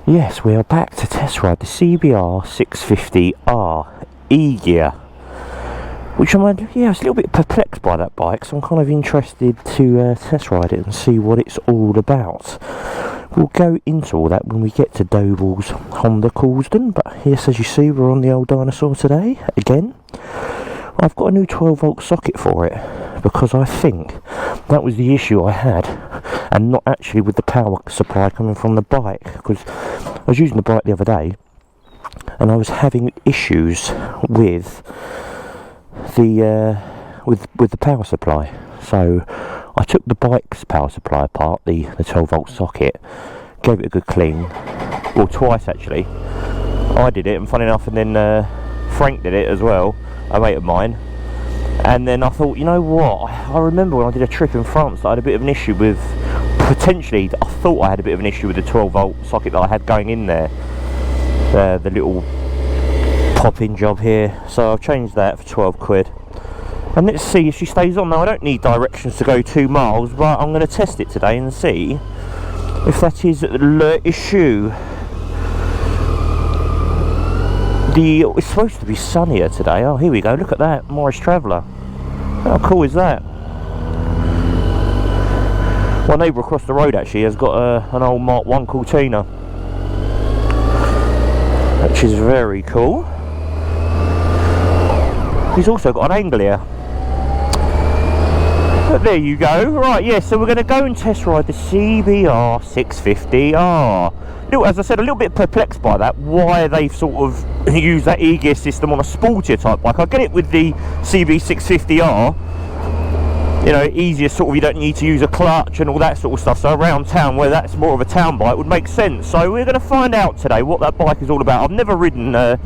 Yes, we are back to test ride the CBR650R E-Gear, which I was a little bit perplexed by that bike, so I'm kind of interested to test ride it and see what it's all about. We'll go into all that when we get to Doble's Honda Causden, but yes, as you see, we're on the old dinosaur today, again. I've got a new 12-volt socket for it, because I think that was the issue I had, and not actually with the power supply coming from the bike, because I was using the bike the other day, and I was having issues with the power supply. So I took the bike's power supply apart, the 12-volt socket, gave it a good clean, well, twice actually. I did it, and funny enough, and then Frank did it as well, a mate of mine. And then I thought, you know what, I remember when I did a trip in France that I had a bit of an issue with, potentially, I thought I had a bit of an issue with the 12-volt socket that I had going in there, the little pop-in job here. So I've changed that for 12 quid. And let's see if she stays on. Now, I don't need directions to go 2 miles, but I'm going to test it today and see if that is the issue. It's supposed to be sunnier today. Oh, here we go, look at that, Morris Traveller. How cool is that? My neighbour across the road actually has got an old Mark 1 Cortina, which is very cool. He's also got an Anglia. But there you go. Right, yeah, so we're going to go and test ride the CBR650R. As I said, a little bit perplexed by that, why they've sort of used that e-gear system on a sportier type bike. I get it with the CB650R, you know, easier sort of, you don't need to use a clutch and all that sort of stuff, so around town where that's more of a town bike would make sense. So we're going to find out today what that bike is all about. I've never ridden an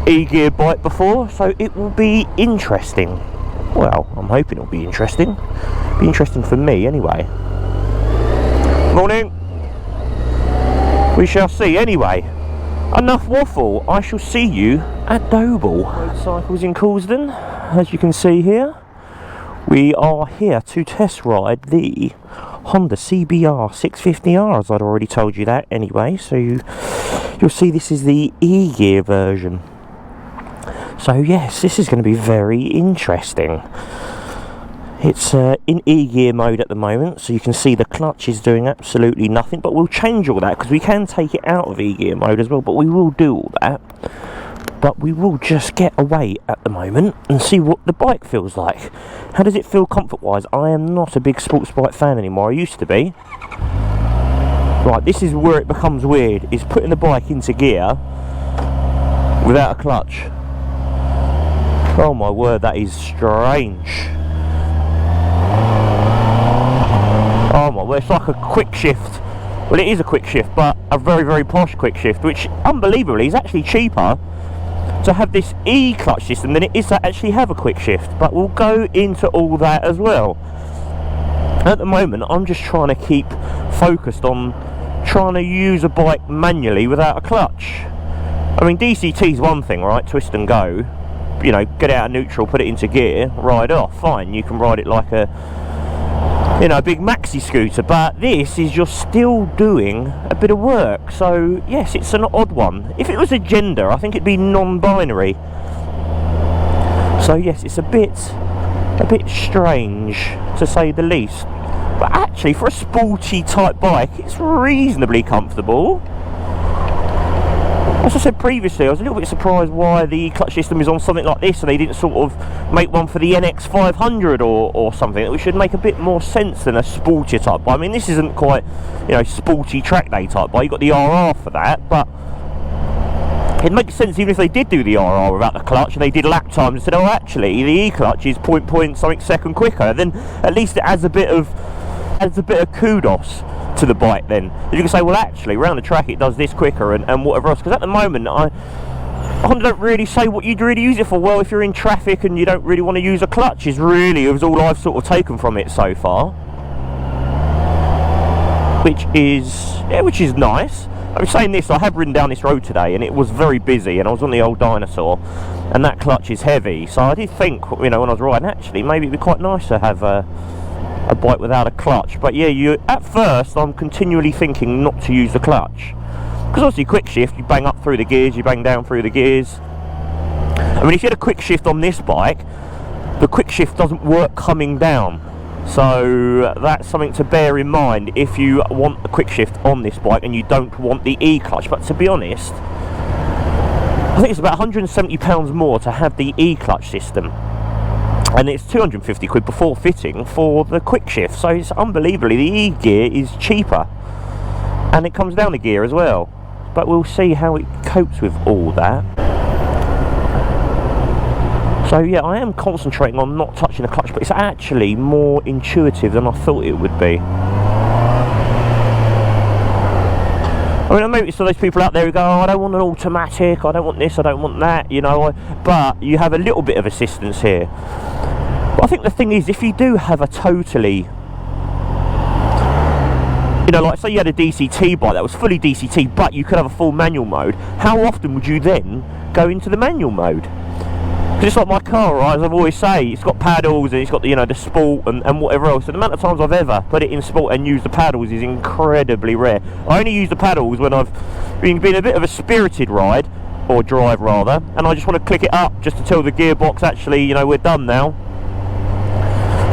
e-gear bike before, so it will be interesting. Well, I'm hoping it'll be interesting. Be interesting for me anyway. Morning. We shall see. Anyway, enough waffle. I shall see you at Doble. Motorcycles in Causden, as you can see here. We are here to test ride the Honda CBR650R, as I'd already told you that anyway. So you'll see this is the e-gear version. So yes, this is going to be very interesting. It's in e-gear mode at the moment, so you can see the clutch is doing absolutely nothing, but we'll change all that because we can take it out of e-gear mode as well, but we will do all that. But we will just get away at the moment and see what the bike feels like. How does it feel comfort-wise? I am not a big sports bike fan anymore. I used to be. Right, this is where it becomes weird, is putting the bike into gear without a clutch. Oh my word, that is strange. Oh my word, it's like a Quickshift. Well, it is a Quickshift, but a very, very posh Quickshift, which unbelievably is actually cheaper to have this e-clutch system than it is to actually have a Quickshift. But we'll go into all that as well. At the moment, I'm just trying to keep focused on trying to use a bike manually without a clutch. I mean, DCT is one thing, right? Twist and go. You know, get out of neutral, put it into gear, ride off. Fine, you can ride it like a, you know, a big maxi scooter, but this is just still doing a bit of work. So yes, it's an odd one. If it was a gender, I think it'd be non-binary. So yes, it's a bit strange to say the least, but actually for a sporty type bike it's reasonably comfortable. As I said previously, I was a little bit surprised why the clutch system is on something like this and they didn't sort of make one for the NX500 or something, which should make a bit more sense than a sportier type bike. I mean, this isn't quite, you know, sporty track day type bike. You've got the RR for that, but it makes sense even if they did do the RR without the clutch and they did lap times and said, oh, actually, the e-clutch is point something second quicker. Then at least it adds a bit of kudos to the bike. Then you can say, well, actually around the track it does this quicker and whatever else, because at the moment I don't really say what you'd really use it for. Well, if you're in traffic and you don't really want to use a clutch, is all I've sort of taken from it so far, which is nice. I'm saying this, I have ridden down this road today and it was very busy and I was on the old dinosaur and that clutch is heavy, so I did think, you know, when I was riding, actually maybe it'd be quite nice to have a bike without a clutch. But yeah, at first I'm continually thinking not to use the clutch, Because obviously quick shift, you bang up through the gears, you bang down through the gears. I mean, if you had a quick shift on this bike, the quick shift doesn't work coming down. So that's something to bear in mind if you want a quick shift on this bike and you don't want the E-clutch. But to be honest, I think it's about £170 more to have the E-clutch system, and it's 250 quid before fitting for the quick shift. So it's unbelievably, the E-gear is cheaper, and it comes down the gear as well. But we'll see how it copes with all that. So yeah, I am concentrating on not touching the clutch, but it's actually more intuitive than I thought it would be. I mean, I noticed those people out there who go, oh, I don't want an automatic, I don't want this, I don't want that, you know, but you have a little bit of assistance here. But I think the thing is, if you do have a totally, you know, like say you had a DCT bike that was fully DCT, but you could have a full manual mode, how often would you then go into the manual mode? Because it's like my car, right, as I've always say, it's got paddles and it's got the, you know, the sport and whatever else. So the amount of times I've ever put it in sport and used the paddles is incredibly rare. I only use the paddles when I've been a bit of a spirited ride, or drive rather, and I just want to click it up just to tell the gearbox, actually, you know, we're done now.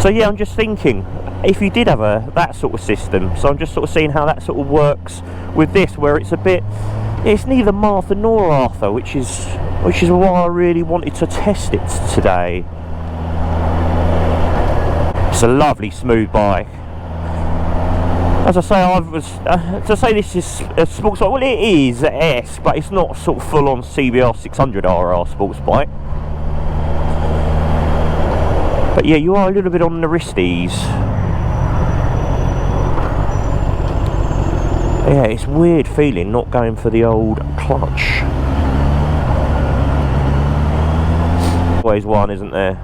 So yeah, I'm just thinking, if you did have that sort of system, so I'm just sort of seeing how that sort of works with this, where it's a bit, it's neither Martha nor Arthur, which is why I really wanted to test it today. It's a lovely smooth bike. As I say, to say this is a sports bike, well, it is a S, but it's not sort of full on CBR650R sports bike. But yeah, you are a little bit on the wristies. Yeah, it's weird feeling not going for the old clutch. Always one, isn't there?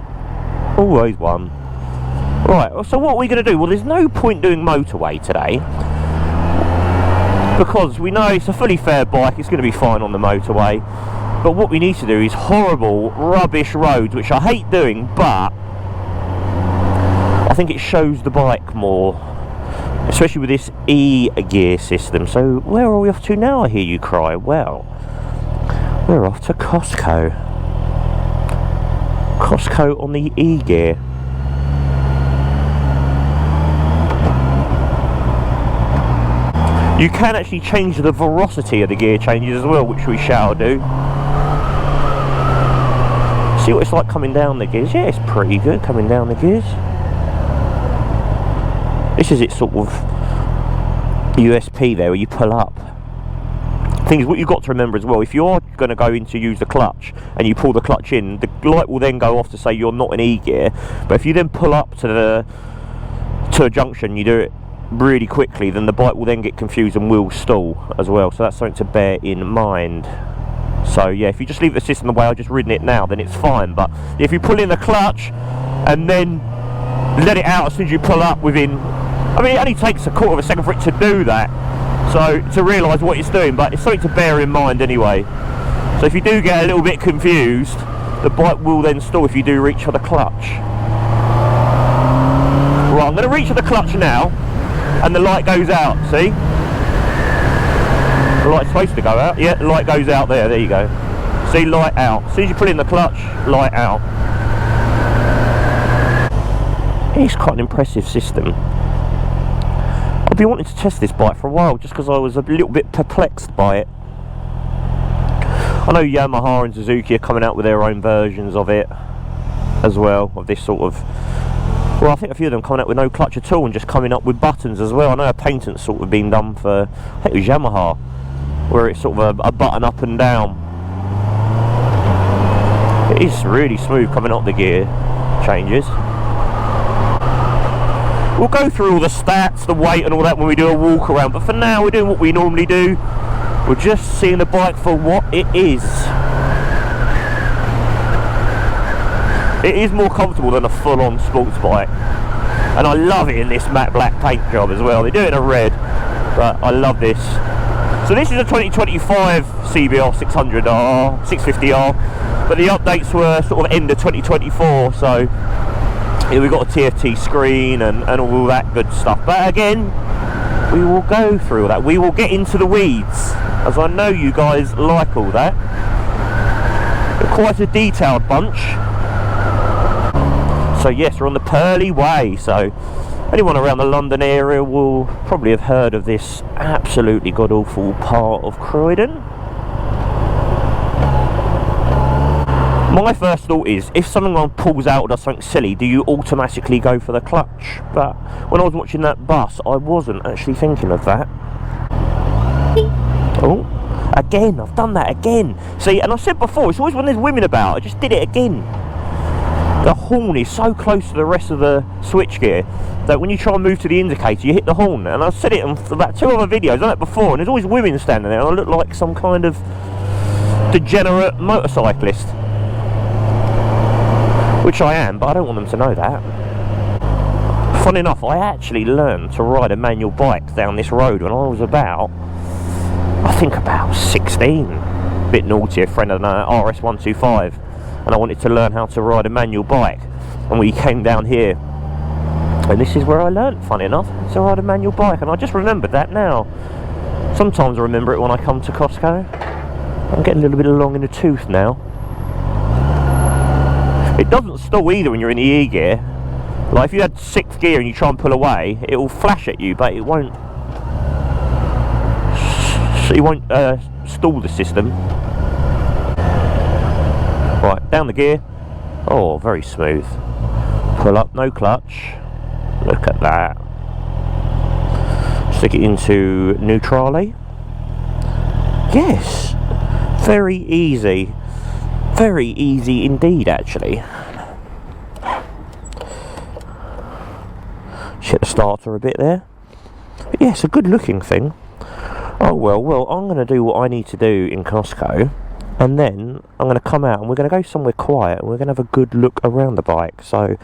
Always one. Right, so what are we going to do? Well, there's no point doing motorway today, because we know it's a fully fair bike, it's going to be fine on the motorway. But what we need to do is horrible, rubbish roads, which I hate doing, but I think it shows the bike more, especially with this E-gear system. So where are we off to now, I hear you cry? Well, we're off to Costco. Costco on the E-gear. You can actually change the velocity of the gear changes as well, which we shall do. See what it's like coming down the gears. Yeah, it's pretty good coming down the gears. This is its sort of USP there, where you pull up. Thing is, what you've got to remember as well, if you're going to go in to use the clutch and you pull the clutch in, the light will then go off to say you're not in E-gear. But if you then pull up to a junction, you do it really quickly, then the bike will then get confused and will stall as well. So that's something to bear in mind. So yeah, if you just leave the system the way I've just ridden it now, then it's fine. But if you pull in the clutch and then let it out as soon as you pull up within, I mean, it only takes a quarter of a second for it to do that, so to realise what it's doing, but it's something to bear in mind anyway. So if you do get a little bit confused, the bike will then stall if you do reach for the clutch. Right, I'm going to reach for the clutch now, and the light goes out, see? The light's supposed to go out. Yeah, the light goes out there, there you go. See, light out. As soon as you put in the clutch, light out. It's quite an impressive system. I've been wanting to test this bike for a while, just because I was a little bit perplexed by it. I know Yamaha and Suzuki are coming out with their own versions of it as well, of this sort of, well, I think a few of them coming out with no clutch at all and just coming up with buttons as well. I know a paintant's sort of been done for, I think it was Yamaha, where it's sort of a button up and down. It is really smooth coming up the gear changes. We'll go through all the stats, the weight and all that when we do a walk around, but for now we're doing what we normally do. We're just seeing the bike for what it is. It is more comfortable than a full-on sports bike, and I love it in this matte black paint job as well. They do it in a red, but I love this. So this is a 2025 CBR600R, 650R, but the updates were sort of end of 2024, so yeah, we've got a TFT screen and all that good stuff. But again, we will go through all that. We will get into the weeds as I know you guys like all that. They're quite a detailed bunch. So yes, we're on the Purley Way, so anyone around the London area will probably have heard of this absolutely god-awful part of Croydon. My first thought is, if someone pulls out or does something silly, do you automatically go for the clutch? But when I was watching that bus, I wasn't actually thinking of that. Oh, again, I've done that again. See, and I said before, it's always when there's women about, I just did it again. The horn is so close to the rest of the switchgear that when you try and move to the indicator, you hit the horn. And I've said it in about 2 other videos, I've done it before, and there's always women standing there, and I look like some kind of degenerate motorcyclist. Which I am, but I don't want them to know that. Fun enough, I actually learned to ride a manual bike down this road when I was about, I think about 16. A bit naughty, a friend had an RS125, and I wanted to learn how to ride a manual bike. And we came down here, and this is where I learned, funny enough, to ride a manual bike. And I just remembered that now. Sometimes I remember it when I come to Costco. I'm getting a little bit long in the tooth now. It doesn't stall either when you're in the E gear. Like if you had 6th gear and you try and pull away, it will flash at you, but it won't. It won't stall the system. Right, down the gear. Oh, very smooth. Pull up, no clutch. Look at that. Stick it into neutrale. Yes, very easy. Very easy indeed, actually. Hit the starter a bit there. But yeah, it's a good looking thing. Oh well, I'm going to do what I need to do in Costco, and then I'm going to come out and we're going to go somewhere quiet and we're going to have a good look around the bike. So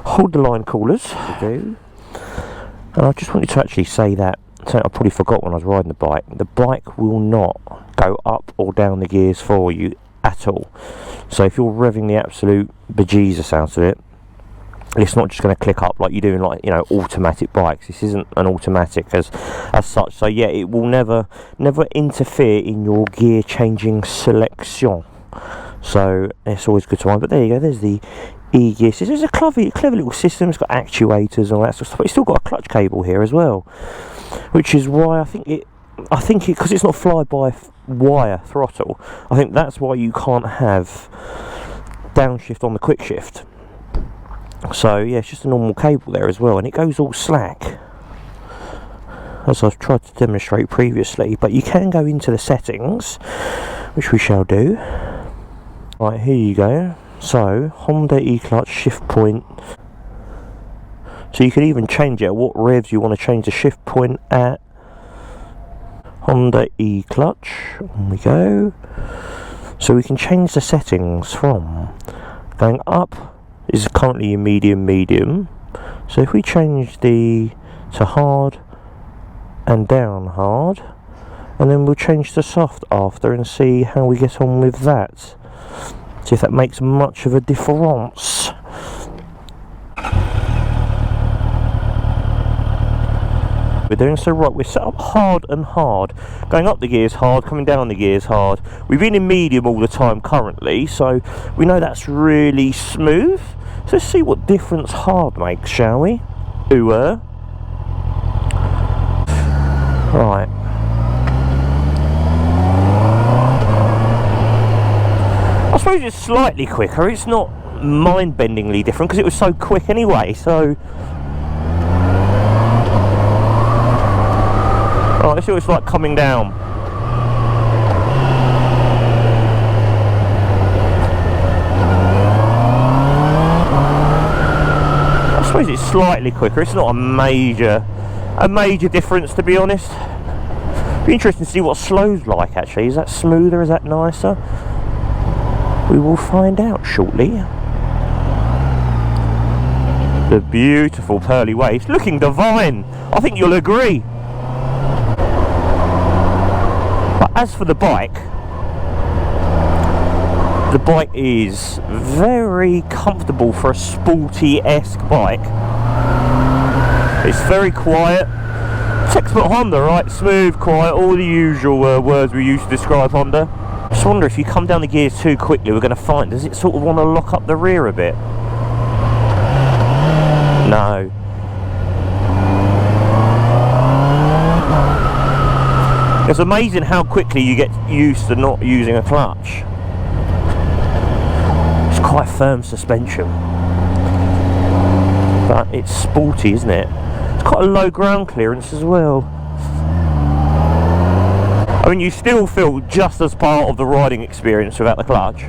hold the line callers. And I just wanted to actually say that, something I probably forgot when I was riding the bike. The bike will not go up or down the gears for you at all. So if you're revving the absolute bejesus out of it, it's not just going to click up like you're doing, like, you know, automatic bikes. This isn't an automatic as such. So yeah, it will never interfere in your gear changing selection. So it's always good to mind. But there you go, there's the E-gear system. It's a clever little system. It's got actuators and all that sort of stuff, but it's still got a clutch cable here as well, which is why I think it because it's not fly-by-wire throttle, I think that's why you can't have downshift on the Quickshift. So yeah, it's just a normal cable there as well, and it goes all slack, as I've tried to demonstrate previously. But you can go into the settings, which we shall do. Right, here you go. So Honda E-clutch shift point. So you can even change it at what revs you want to change the shift point at. Honda E-clutch, there we go. So we can change the settings from going up is currently your medium. So if we change to hard and down hard, and then we'll change to soft after and see how we get on with that. See if that makes much of a difference. We're doing so right. We're set up hard and hard. Going up the gears hard, coming down the gears hard. We've been in medium all the time currently, so we know that's really smooth. So let's see what difference hard makes, shall we? Right. I suppose it's slightly quicker. It's not mind-bendingly different because it was so quick anyway, so... Right, let's see what it's like coming down. I suppose it's slightly quicker. It's not a major difference, to be honest. Be interesting to see what slow's like, actually. Is that smoother? Is that nicer? We will find out shortly. The beautiful Purley Way. It's looking divine. I think you'll agree. But as for the bike is very comfortable for a sporty-esque bike. It's very quiet. Textbook Honda, right? Smooth, quiet, all the usual words we use to describe Honda. I just wonder if you come down the gears too quickly, we're going to find, does it sort of want to lock up the rear a bit? No. It's amazing how quickly you get used to not using a clutch. It's quite firm suspension. But it's sporty, isn't it? It's quite a low ground clearance as well. I mean, you still feel just as part of the riding experience without the clutch.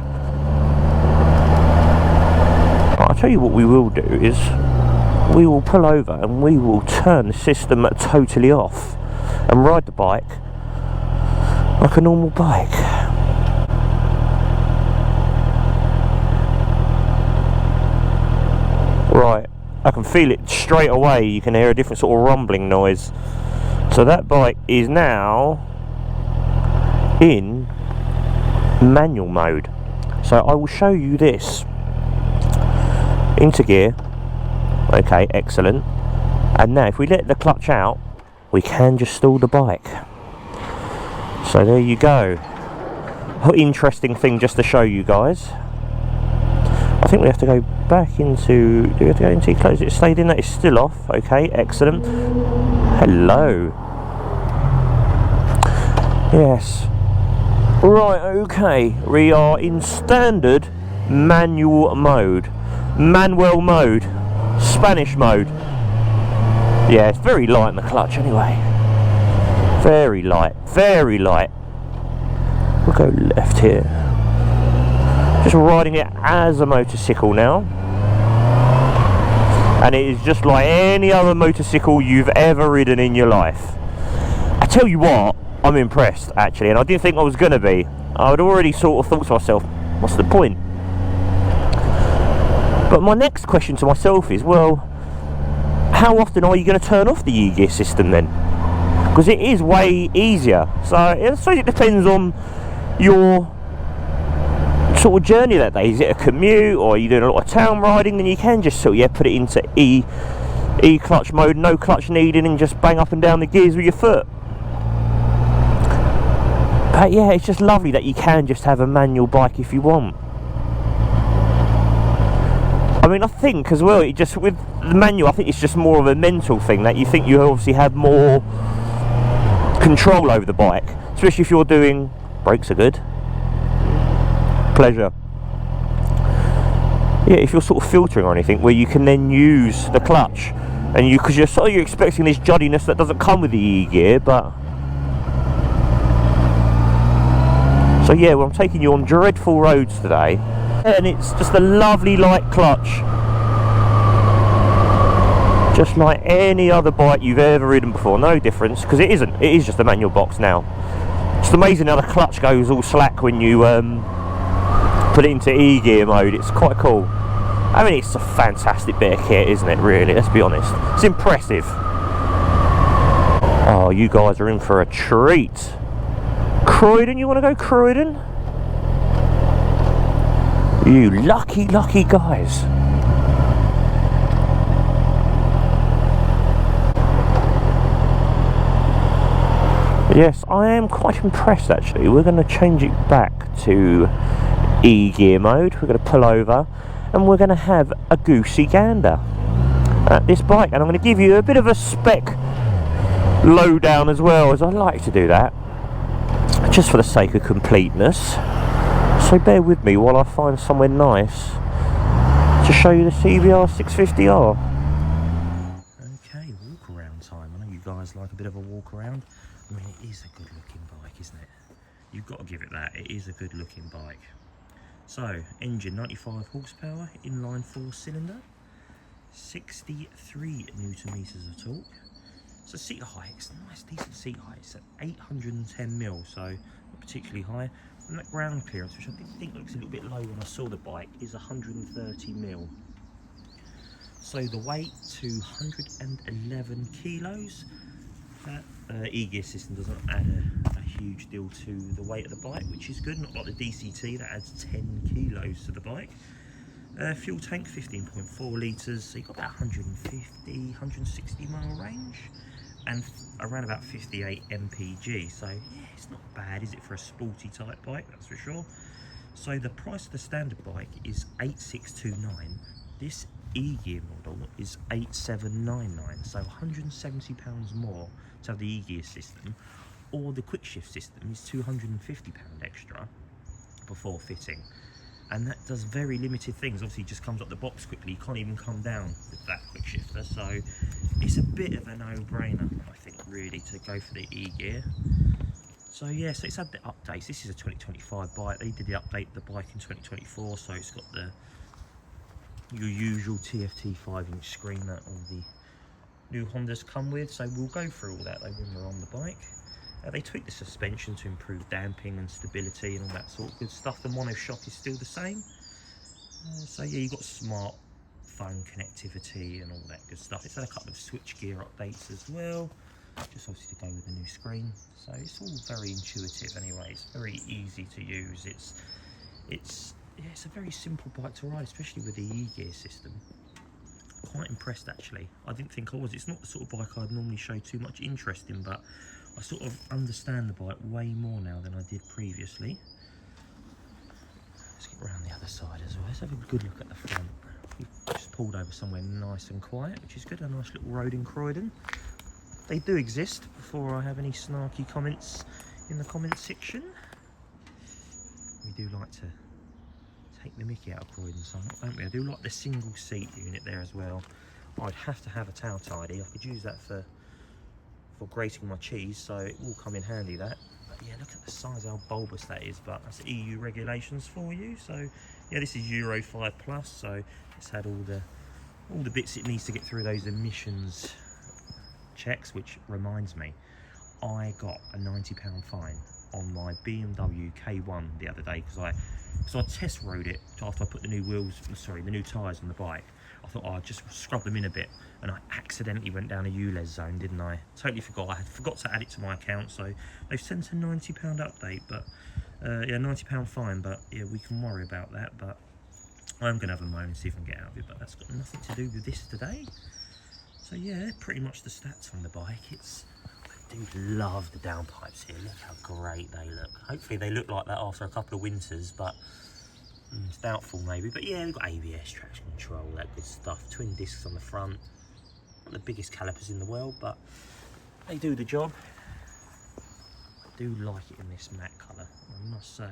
But I'll tell you what we will do is we will pull over and we will turn the system totally off and ride the bike like a normal bike. Right, I can feel it straight away. You can hear a different sort of rumbling noise. So that bike is now in manual mode. So I will show you this. Into gear. Okay, excellent. And now if we let the clutch out, we can just stall the bike. So there you go. Interesting thing just to show you guys. I think we have to go back into, do we have to go into close it? Stayed in that, it's still off. Okay, excellent. Hello. Yes. Right, okay, we are in standard manual mode. Manuel mode. Spanish mode. Yeah, it's very light in the clutch anyway. Very light, very light. We'll go left here. Just riding it as a motorcycle now. And it is just like any other motorcycle you've ever ridden in your life. I tell you what, I'm impressed actually, and I didn't think I was going to be. I had already sort of thought to myself, what's the point? But my next question to myself is, well, how often are you going to turn off the e-gear system then? Because it is way easier. So I suppose it depends on your sort of journey that day. Is it a commute, or are you doing a lot of town riding? Then you can just sort of put it into E-clutch mode, no clutch needed, and just bang up and down the gears with your foot. But yeah, it's just lovely that you can just have a manual bike if you want. I mean, I think as well, it just with the manual, I think it's just more of a mental thing, that you think you obviously have more control over the bike, especially if you're doing, brakes are good, pleasure. Yeah, if you're sort of filtering or anything, where you can then use the clutch, and because you're expecting this juddiness that doesn't come with the e-gear, but. So yeah, well, I'm taking you on dreadful roads today, and it's just a lovely light clutch, just like any other bike you've ever ridden before. No difference, because it isn't. It is just a manual box now. It's amazing how the clutch goes all slack when you put it into e-gear mode. It's quite cool. I mean, it's a fantastic bit of kit, isn't it, really? Let's be honest. It's impressive. Oh, you guys are in for a treat. Croydon, you want to go Croydon? You lucky, lucky guys. Yes, I am quite impressed actually. We're going to change it back to e-gear mode. We're going to pull over and we're going to have a goosey gander at this bike. And I'm going to give you a bit of a spec lowdown as well, as I like to do that, just for the sake of completeness. So bear with me while I find somewhere nice to show you the CBR650R. Okay, walk around time. I know you guys like a bit of a walk around. I mean, it is a good looking bike, isn't it? You've got to give it that. It is a good looking bike. So, engine 95 horsepower, inline 4-cylinder, 63 newton meters of torque. So seat height, it's a nice decent seat height. It's at 810mm, so not particularly high. And that ground clearance, which I did think looks a little bit low when I saw the bike, is 130mm. So the weight, 211 kilos. That e-gear system doesn't add a huge deal to the weight of the bike, which is good. Not like the DCT that adds 10 kilos to the bike. Fuel tank 15.4 litres, so you've got about 150, 160 mile range. and around about 58 mpg. So yeah, it's not bad, is it, for a sporty type bike, that's for sure. So the price of the standard bike is 8629. This e-gear model is 8799, so £170 more to have the e-gear system, or the Quickshift system is £250 extra before fitting. And that does very limited things. Obviously it just comes up the box quickly, you can't even come down with that Quickshifter, so it's a bit of a no-brainer, I think, really, to go for the e-gear. So yeah, so it's had the updates. This is a 2025 bike. They did the update the bike in 2024, so it's got your usual TFT 5-inch screen that all the new Hondas come with. So we'll go through all that when we're on the bike. They tweaked the suspension to improve damping and stability and all that sort of good stuff. The monoshock is still the same. So yeah, you've got smartphone connectivity and all that good stuff. It's had a couple of switchgear updates as well, just obviously to go with the new screen. So it's all very intuitive anyway. It's very easy to use. It's a very simple bike to ride, especially with the e-gear system. Quite impressed actually. I didn't think I was. It's not the sort of bike I'd normally show too much interest in, but I sort of understand the bike way more now than I did previously. Let's get around the other side as well. Let's have a good look at the front. We've just pulled over somewhere nice and quiet, which is good. A nice little road in Croydon. They do exist, before I have any snarky comments in the comment section. We do like to take the mickey out of Croydon somewhat, don't we? I do like the single seat unit there as well. I'd have to have a tail tidy. I could use that for grating my cheese, so it will come in handy, that. But yeah, look at the size, how bulbous that is, but that's EU regulations for you. So yeah, this is Euro 5 plus, so it's had all the bits it needs to get through those emissions checks. Which reminds me, I got a £90 fine on my BMW K1 the other day because I test rode it after I put the new tyres on the bike. I thought, I'd just scrub them in a bit, and I accidentally went down a ULEZ zone, didn't I? Totally forgot. I had forgot to add it to my account, so they've sent a £90 update, but yeah, £90 fine, but yeah, we can worry about that. But I'm gonna have a moan and see if I can get out of it, but that's got nothing to do with this today. So yeah, pretty much the stats on the bike. I do love the downpipes here. Look how great they look. Hopefully they look like that after a couple of winters, but it's doubtful maybe. But yeah, we've got ABS, traction control, that good stuff. Twin discs on the front. Not the biggest calipers in the world, but they do the job. I do like it in this matte colour, I must say.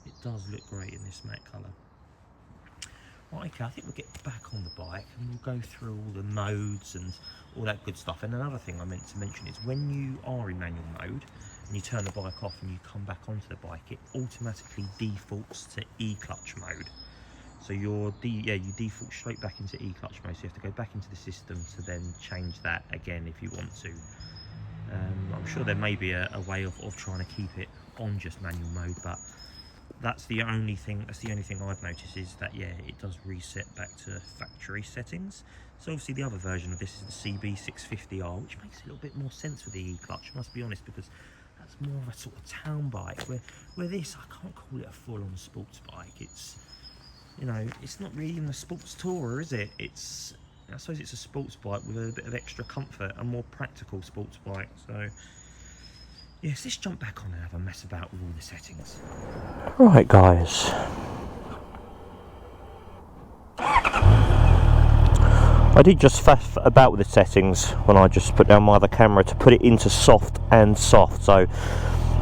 It does look great in this matte colour. Right, okay, I think we'll get back on the bike and we'll go through all the modes and all that good stuff. And another thing I meant to mention is when you are in manual mode and you turn the bike off and you come back onto the bike, it automatically defaults to e-clutch mode. So you default straight back into e-clutch mode, so you have to go back into the system to then change that again if you want to. I'm sure there may be a way of trying to keep it on just manual mode, but that's the only thing I've noticed, is that yeah, it does reset back to factory settings. So obviously the other version of this is the CB650R, which makes a little bit more sense with the e-clutch, I must be honest, because that's more of a sort of town bike, where this, I can't call it a full-on sports bike. It's, you know, it's not really even a sports tourer, is it? I suppose it's a sports bike with a bit of extra comfort, a more practical sports bike. So yes, let's jump back on and have a mess about with all the settings. Right guys, I did just faff about with the settings when I just put down my other camera to put it into soft and soft. So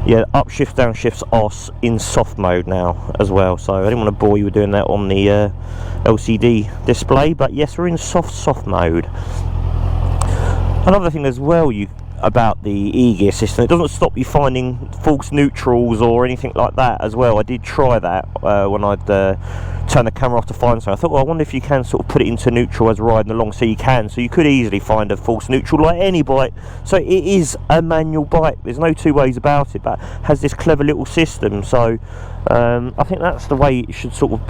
yeah, upshift, downshifts are in soft mode now as well, so I didn't want to bore you with doing that on the LCD display, but yes, we're in soft mode. Another thing as well about the e-gear system, it doesn't stop you finding false neutrals or anything like that as well. I did try that when I'd turn the camera off to find something. I thought, well, I wonder if you can sort of put it into neutral as riding along. So you can, so you could easily find a false neutral like any bike. So it is a manual bike, there's no two ways about it, but has this clever little system. So I think that's the way it should sort of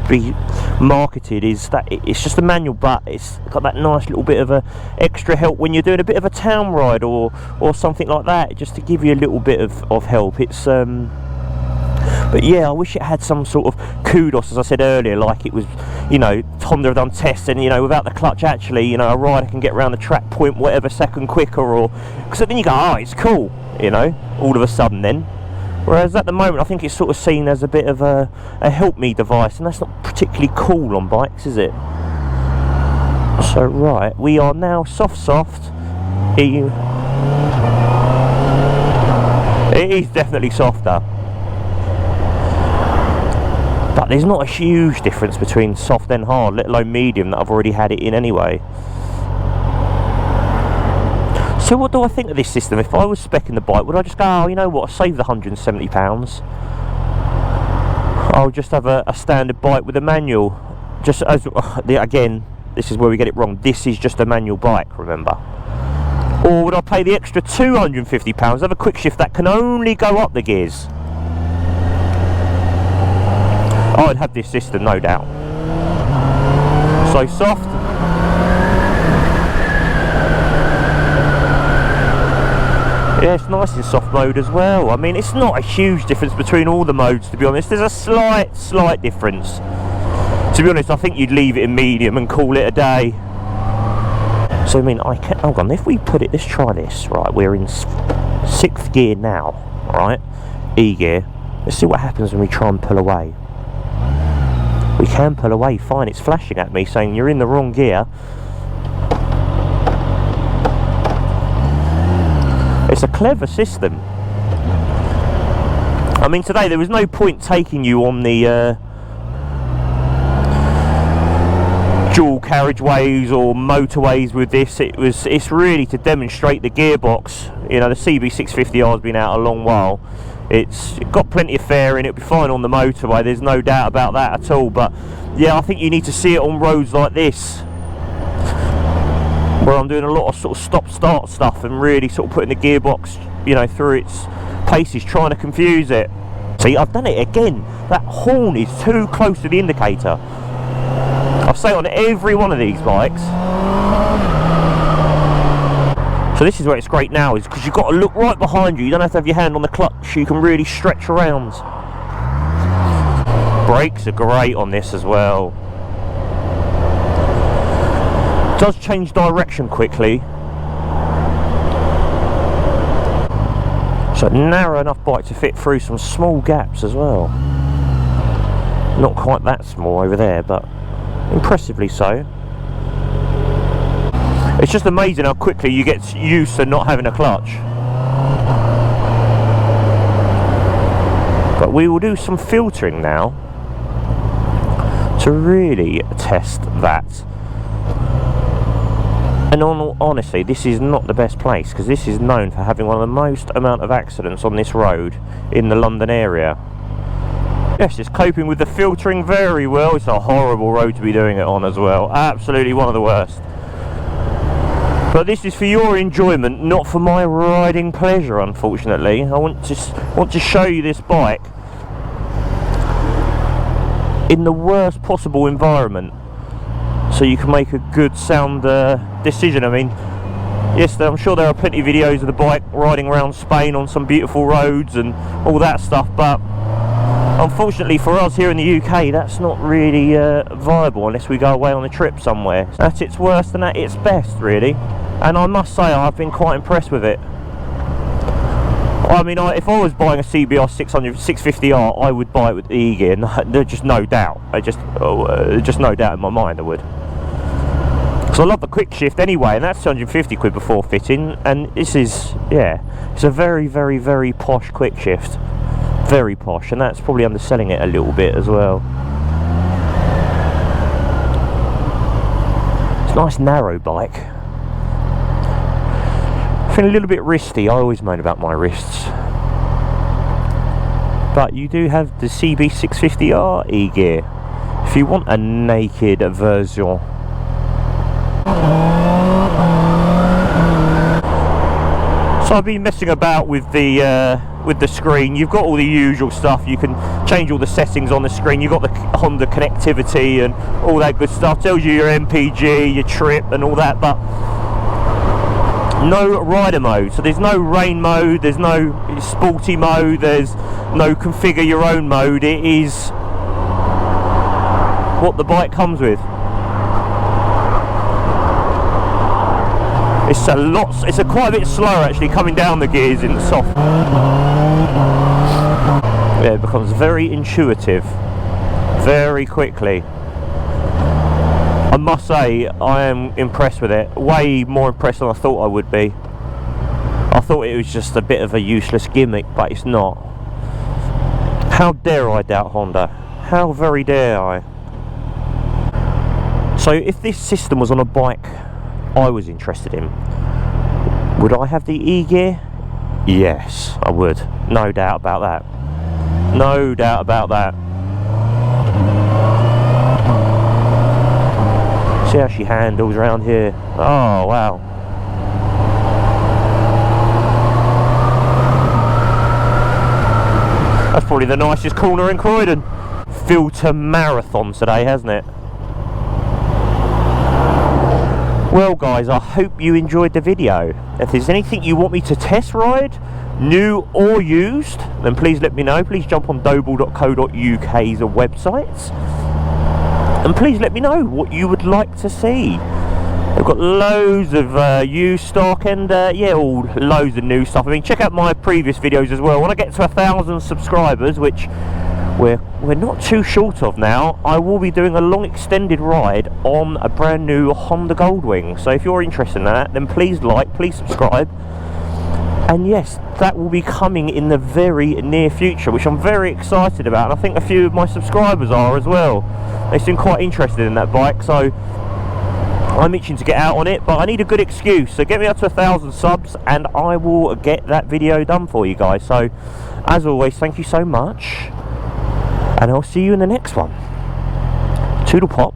be marketed, is that it's just a manual, but it's got that nice little bit of a extra help when you're doing a bit of a town ride or something like that, just to give you a little bit of help. It's but yeah, I wish it had some sort of kudos, as I said earlier, like it was, you know, Honda have done tests and, you know, without the clutch actually, you know, a rider can get around the track point whatever second quicker, or because then you go, oh, it's cool, you know, all of a sudden then. Whereas at the moment I think it's sort of seen as a bit of a help me device, and that's not particularly cool on bikes, is it? So right, we are now soft. It is definitely softer, but there's not a huge difference between soft and hard, let alone medium, that I've already had it in anyway. So what do I think of this system? If I was speccing the bike, would I just go, oh, you know what, I saved the £170, I'll just have a standard bike with a manual, just as, again, this is where we get it wrong, this is just a manual bike, remember. Or would I pay the extra £250, have a quick shift that can only go up the gears? I'd have this system, no doubt. So soft. Yeah, it's nice in soft mode as well. I mean, it's not a huge difference between all the modes, to be honest. There's a slight difference. To be honest, I think you'd leave it in medium and call it a day. So I mean, hold on, if we put it, let's try this, right, we're in 6th gear now, right, E gear, let's see what happens when we try and pull away. We can pull away, fine, it's flashing at me saying you're in the wrong gear. It's a clever system. I mean, today there was no point taking you on the dual carriageways or motorways with this. It's really to demonstrate the gearbox. You know, the CB650R has been out a long while. It's got plenty of fairing, it'll be fine on the motorway, there's no doubt about that at all. But yeah, I think you need to see it on roads like this, where I'm doing a lot of sort of stop-start stuff and really sort of putting the gearbox, you know, through its paces, trying to confuse it. See, I've done it again. That horn is too close to the indicator. I say on every one of these bikes. So this is where it's great now, is because you've got to look right behind you. You don't have to have your hand on the clutch. You can really stretch around. Brakes are great on this as well. It does change direction quickly. So narrow enough bike to fit through some small gaps as well. Not quite that small over there, but impressively so. It's just amazing how quickly you get used to not having a clutch. But we will do some filtering now to really test that. And honestly, this is not the best place, because this is known for having one of the most amount of accidents on this road in the London area. Yes, it's coping with the filtering very well. It's a horrible road to be doing it on as well. Absolutely one of the worst. But this is for your enjoyment, not for my riding pleasure, unfortunately. I want to show you this bike in the worst possible environment, so you can make a good sound decision. I mean, yes, I'm sure there are plenty of videos of the bike riding around Spain on some beautiful roads and all that stuff, but unfortunately for us here in the UK, that's not really viable unless we go away on a trip somewhere. At its worst and at its best, really. And I must say, I've been quite impressed with it. I mean, if I was buying a CBR650R, I would buy it with the E-gear. There's just no doubt. Just no doubt in my mind I would. Because I love the Quickshift anyway, and that's 250 quid before fitting. And this is, yeah, it's a very, very, very posh Quickshift. Very posh, and that's probably underselling it a little bit as well. It's a nice narrow bike. I feel a little bit wristy. I always moan about my wrists. But you do have the CB650R E-gear if you want a naked version. So I've been messing about with the screen. You've got all the usual stuff. You can change all the settings on the screen. You've got the Honda connectivity and all that good stuff. Tells you your MPG, your trip and all that, but no rider mode. So there's no rain mode, there's no sporty mode, there's no configure your own mode. It is what the bike comes with. It's a lot, it's quite a bit slower actually coming down the gears in the soft. Yeah, it becomes very intuitive very quickly. I must say, I am impressed with it. Way more impressed than I thought I would be. I thought it was just a bit of a useless gimmick, but it's not. How dare I doubt Honda? How very dare I? So if this system was on a bike I was interested in, would I have the E-gear? Yes, I would. No doubt about that. No doubt about that. See how she handles around here. Oh, wow. That's probably the nicest corner in Croydon. Filter marathon today, hasn't it? Well guys, I hope you enjoyed the video. If there's anything you want me to test ride, new or used, then please let me know. Please jump on doble.co.uk's websites. And please let me know what you would like to see. I've got loads of used stock and yeah, all loads of new stuff. I mean, check out my previous videos as well. When I get to 1,000 subscribers, which we're not too short of now, I will be doing a long extended ride on a brand new Honda Goldwing. So if you're interested in that, then please like, please subscribe. And yes, that will be coming in the very near future, which I'm very excited about, and I think a few of my subscribers are as well. They seem quite interested in that bike, so I'm itching to get out on it, but I need a good excuse. So get me up to 1,000 subs and I will get that video done for you guys. So as always, thank you so much, and I'll see you in the next one. Toodle pop.